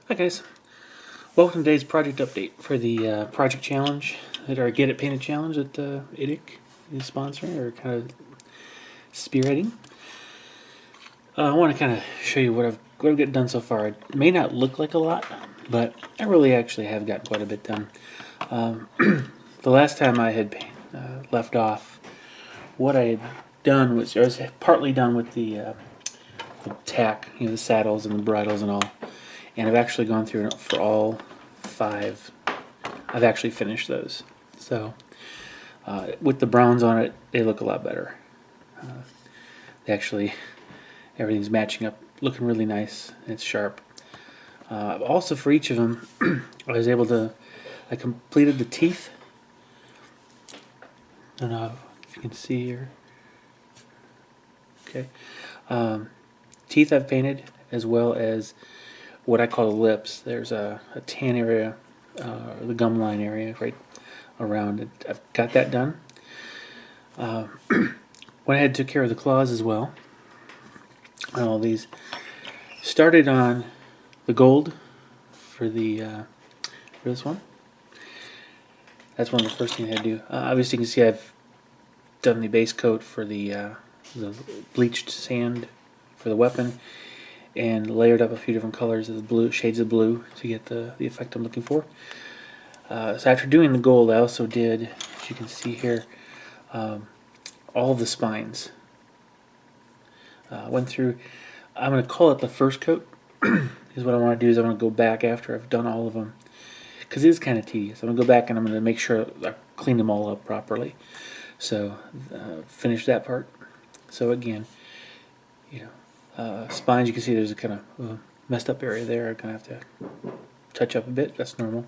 Hi guys, welcome to today's project update for the project challenge that our Get It Painted challenge that IDIC is sponsoring or kind of spearheading. I want to kind of show you what I've gotten done so far. It may not look like a lot, but I really actually have gotten quite a bit done. The last time I had left off, what I had done was I was partly done with the tack, the saddles and the bridles and all. And I've actually gone through for all 5. I've actually finished those. So with the browns on it, they look a lot better. Actually, everything's matching up, looking really nice. And it's sharp. Also, for each of them, I completed the teeth. I don't know if you can see here. Okay. Teeth I've painted, as well as what I call the lips. There's a tan area, the gum line area right around it. I've got that done. Went ahead and took care of the claws as well. All these started on the gold for this one. That's one of the first things I had to do. Obviously, you can see I've done the base coat for the bleached sand for the weapon, and layered up a few different colors of blue, shades of blue, to get the effect I'm looking for. So after doing the gold, I also did, as you can see here, all of the spines. Went through, I'm going to call it the first coat, because what I want to do is I want to go back after I've done all of them, because it is kind of tedious. I'm going to go back and I'm going to make sure I clean them all up properly. So finish that part. So again, spines, you can see there's a kind of messed up area there. I'm going to have to touch up a bit. That's normal.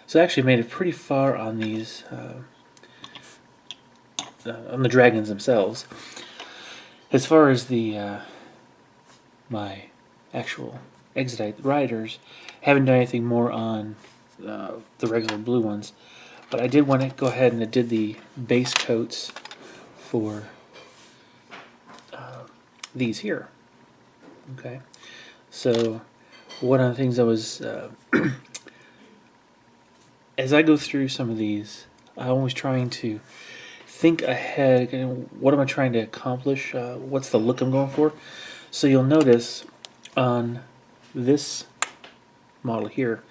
So I actually made it pretty far on these, on the dragons themselves. As far as the my actual Exodite riders, haven't done anything more on the regular blue ones, but I did want to go ahead and I did the base coats for these here. Okay, so one of the things I was as I go through some of these, I'm always trying to think ahead. What am I trying to accomplish? What's the look I'm going for? So you'll notice on this model here,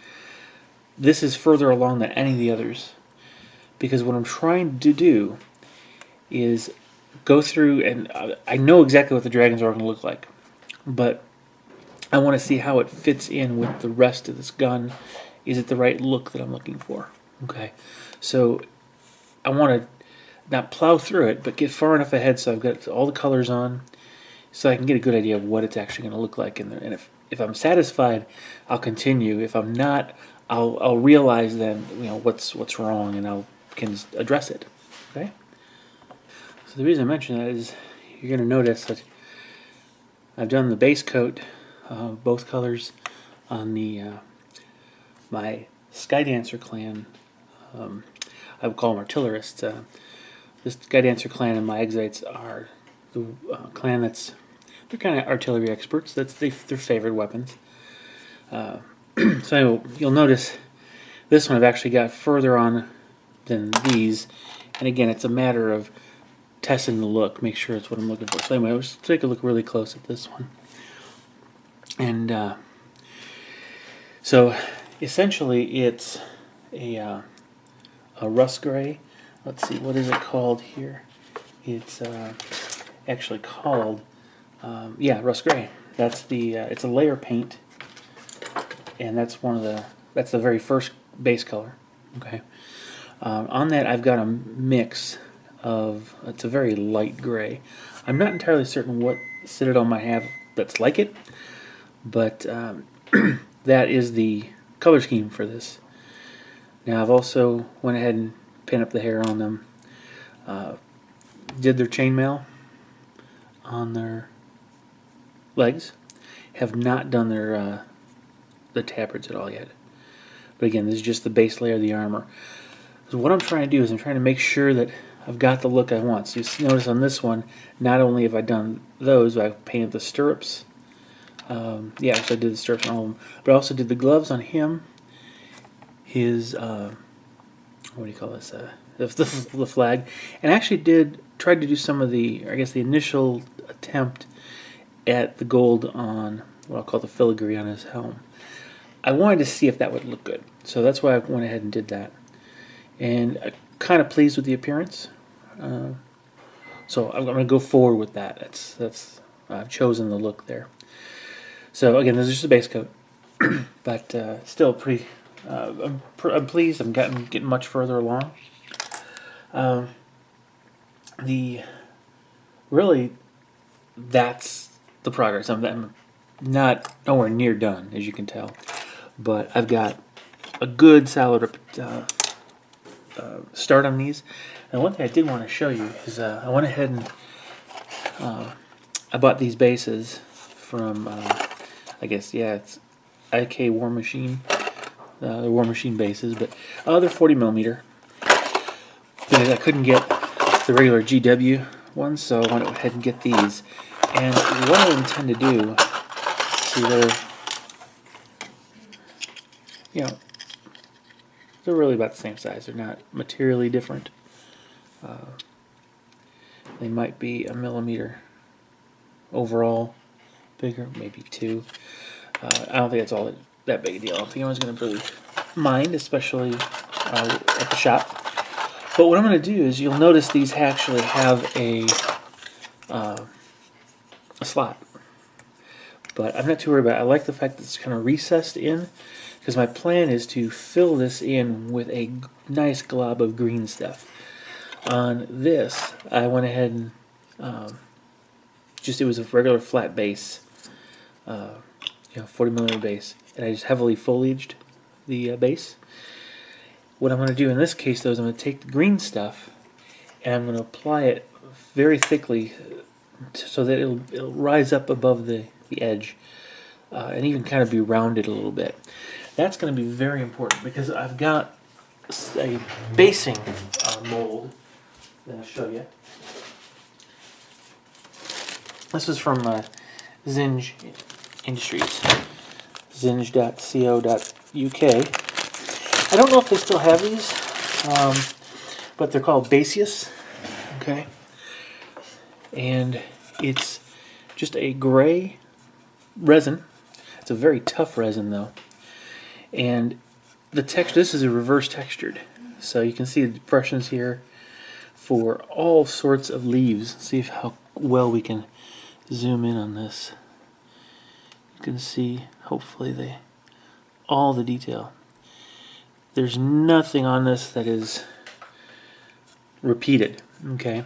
this is further along than any of the others, because what I'm trying to do is go through, and I know exactly what the dragons are going to look like, but I want to see how it fits in with the rest of this gun. Is it the right look that I'm looking for? Okay, so I want to not plow through it, but get far enough ahead so I've got all the colors on, so I can get a good idea of what it's actually going to look like in there. And if I'm satisfied, I'll continue. If I'm not, I'll realize then what's wrong, and can address it. Okay. So the reason I mention that is you're going to notice that I've done the base coat, both colors, on the my Skydancer clan. I would call them artillerists. This Skydancer clan and my Exodites are the clan they're kind of artillery experts. That's their favorite weapons. So you'll notice this one I've actually got further on than these, and again, it's a matter of testing the look, make sure it's what I'm looking for. So anyway, let's take a look really close at this one. And so essentially it's a rust gray. Let's see, what is it called here? It's actually called rust gray. That's the it's a layer paint, and that's the very first base color. Okay. On that, I've got a mix of, it's a very light gray. I'm not entirely certain what Citadel might have that's like it, but that is the color scheme for this. Now I've also went ahead and painted up the hair on them. Did their chainmail on their legs. Have not done their the tabards at all yet. But again, this is just the base layer of the armor. So what I'm trying to do is I'm trying to make sure that I've got the look I want. So you notice on this one, not only have I done those, but I've painted the stirrups Yeah, so I did the stirrups on all of them, but I also did the gloves on him. His what do you call this? The flag, and I actually tried to do some of the, I guess, the initial attempt at the gold on what I'll call the filigree on his helm. I wanted to see if that would look good, so that's why I went ahead and did that. And I'm kind of pleased with the appearance, so I'm going to go forward with that. That's I've chosen the look there. So again, this is just a base coat, but still pretty. I'm pleased. I'm getting much further along. The really, that's the progress. I'm not nowhere near done, as you can tell, but I've got a good solid start on these. And one thing I did want to show you is I went ahead and I bought these bases from I guess, yeah, it's IK War Machine. The War Machine bases, but they're 40 millimeter. Because I couldn't get the regular GW ones, so I went ahead and get these. And what I intend to do, see, they're really about the same size. They're not materially different. They might be a millimeter overall bigger, maybe 2. I don't think that's all that big a deal. I don't think anyone's going to really mind, especially at the shop. But what I'm going to do is, you'll notice these actually have a slot. But I'm not too worried about it. I like the fact that it's kind of recessed in, because my plan is to fill this in with a nice glob of green stuff. On this, I went ahead and it was a regular flat base, 40 millimeter base, and I just heavily foliaged the base. What I'm going to do in this case, though, is I'm going to take the green stuff and I'm going to apply it very thickly so that it'll rise up above the edge and even kind of be rounded a little bit. That's going to be very important because I've got a basing mold that I'll show you. This is from Zinj Industries, zinj.co.uk. I don't know if they still have these, but they're called Basius, okay? And it's just a gray resin. It's a very tough resin, though. And the texture, this is a reverse textured. So you can see the depressions here for all sorts of leaves. See how well we can zoom in on this. You can see, hopefully, all the detail. There's nothing on this that is repeated, okay?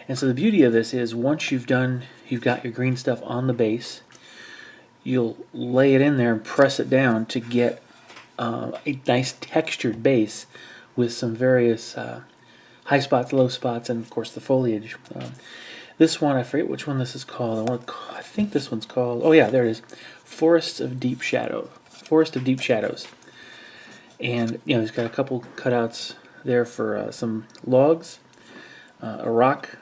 And so the beauty of this is, once you've got your green stuff on the base, you'll lay it in there and press it down to get a nice textured base with some various high spots, low spots, and of course the foliage. This one, I forget which one this is called. I think this one's called, oh yeah, there it is, Forest of Deep Shadows. And he's got a couple cutouts there for some logs, a rock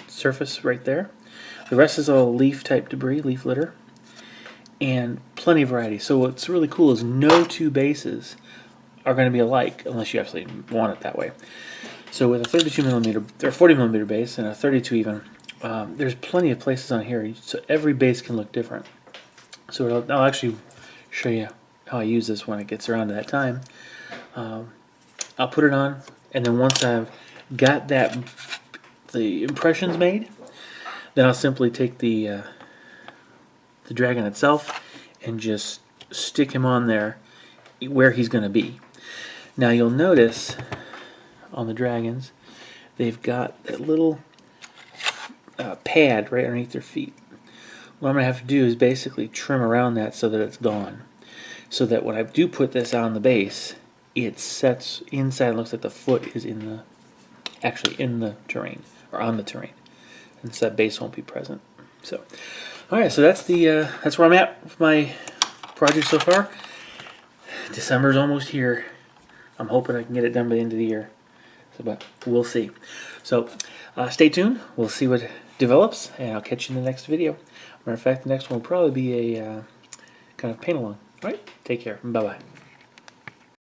surface right there. The rest is all leaf type debris, leaf litter, and plenty of variety. So what's really cool is no two bases are going to be alike unless you actually want it that way. So with a 32 millimeter or 40 millimeter base and a 32 even, there's plenty of places on here, so every base can look different. So I'll actually show you how I use this when it gets around to that time. I'll put it on, and then once I've got the impressions made, then I'll simply take the dragon itself and just stick him on there where he's going to be. Now you'll notice on the dragons, they've got that little pad right underneath their feet. What I'm going to have to do is basically trim around that so that it's gone. So that when I do put this on the base, it sets inside and looks like the foot is actually in the terrain, or on the terrain. And so that base won't be present. So, alright, so that's where I'm at with my project so far. December's almost here. I'm hoping I can get it done by the end of the year. But we'll see. So stay tuned. We'll see what develops, and I'll catch you in the next video. Matter of fact, the next one will probably be a kind of paint along. All right, take care. Bye bye.